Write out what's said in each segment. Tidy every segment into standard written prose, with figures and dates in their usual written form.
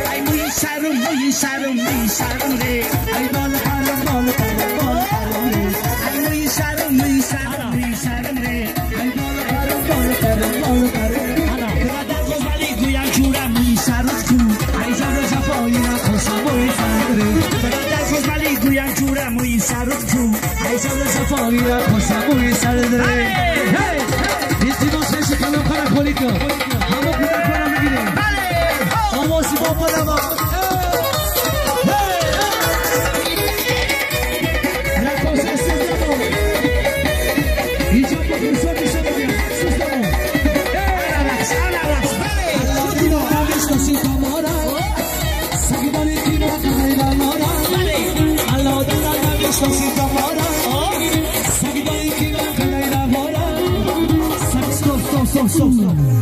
Ay muy sarum re. Ay bol parum re. Ay muy sarum re. Ay bol parum re. Kada kozmali guyan chura muy sarum ku. Ay sabro sapoina cosa muy sarum re. Kada kozmali guyan chura muy sarum ku. Ay sabro sapoina cosa muy sarum re. Hey, hicimos ese canal para Polito. Vamos a cuidar para Miguel. Vale. Vamos y vamos para abajo.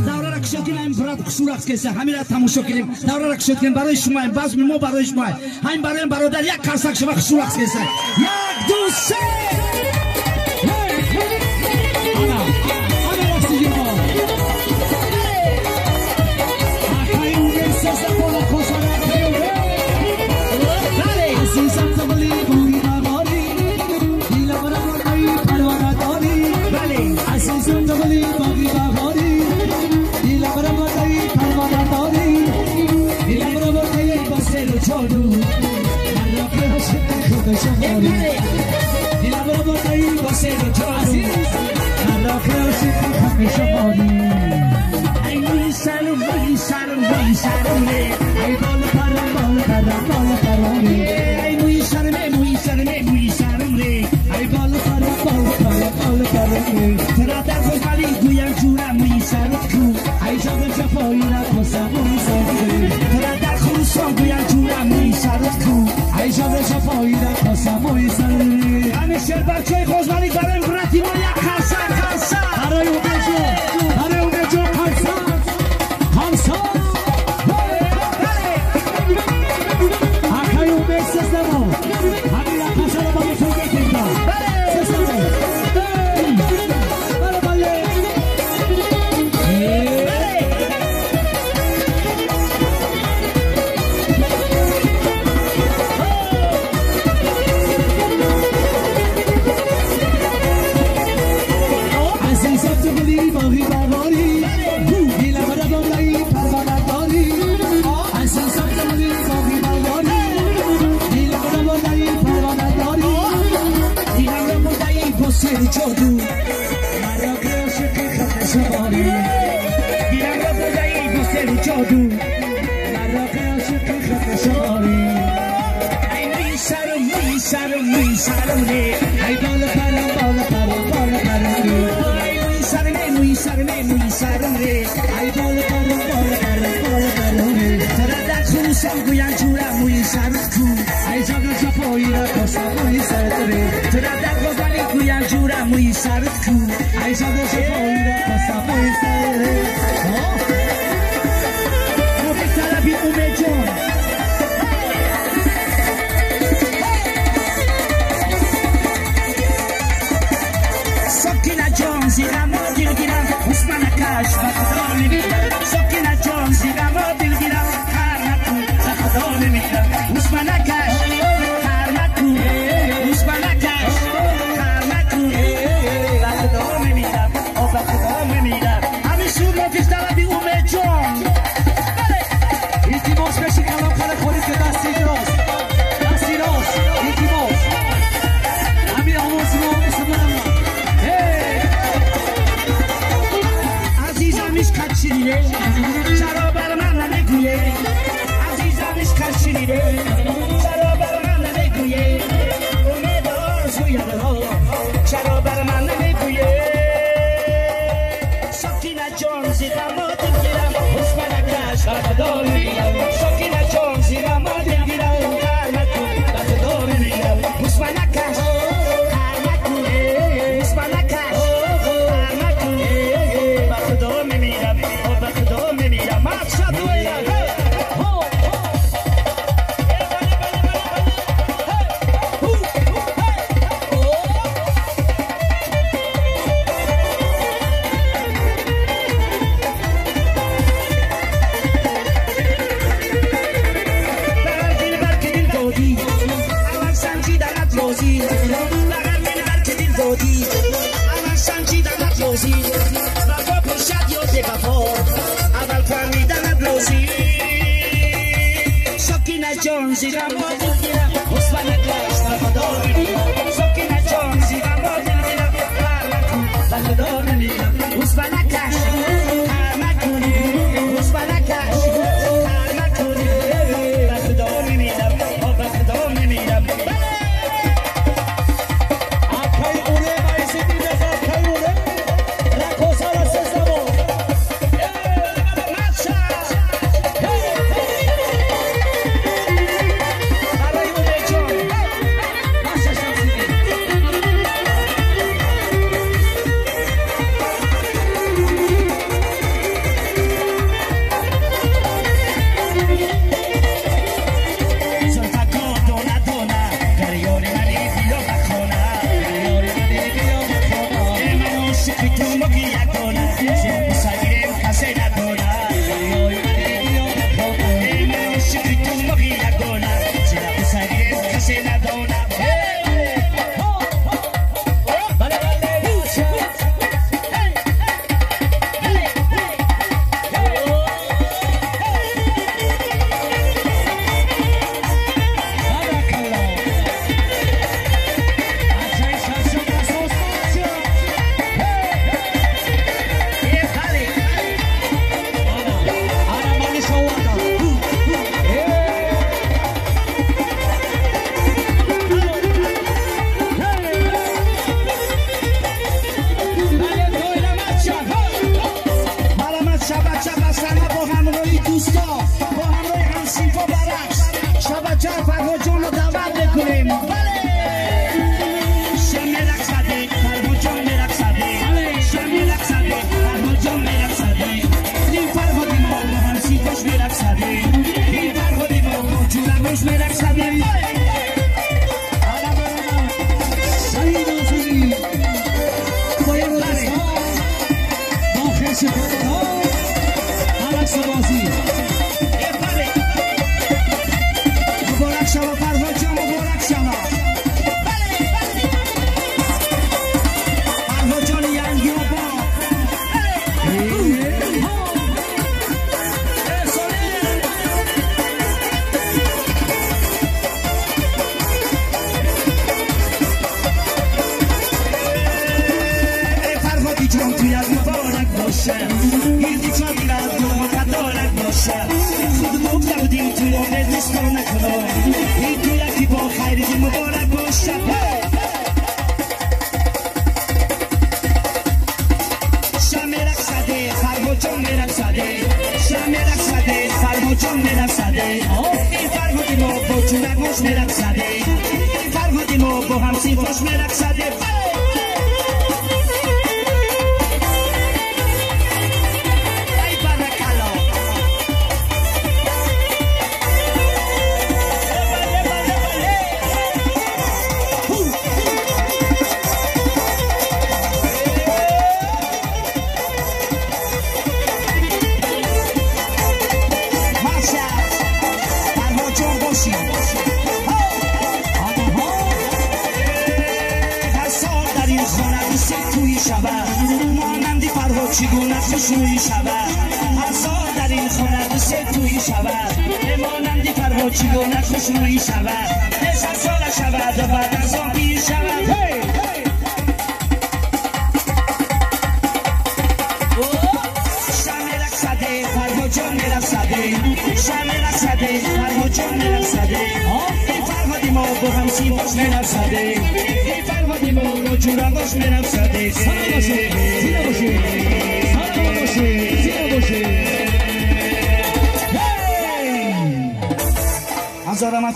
دورا را کشید کنیم برات کشورخت کیسه همین را تماشا کنیم دورا را کشید کنیم برای شما باز ما برای شما همین برای برادر یک کارساک شما کشورخت کیسه یک دو سه روزی وفا پرشد یا بفا اول فهمیدن بلوزی سکینه جان زیرم با دل گیرم حسن نکش وفادار میمیرم سکینه جان زیرم با دل گیرم کار نکن وفادار میمیرم حسن نکش کار نکنی حسن نکش کار نکنی وفادار میمیرم وفادار میمیرم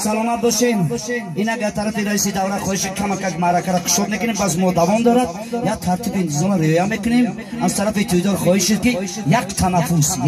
سلامت باشین. این اگر طرف رئیس دوره خواهش کمک معرکه را کشور نکنیم باز ما دوام دارد یا ترتیب انتظام را رعایت میکنیم. از طرف تویدار خواهش که یک تنفس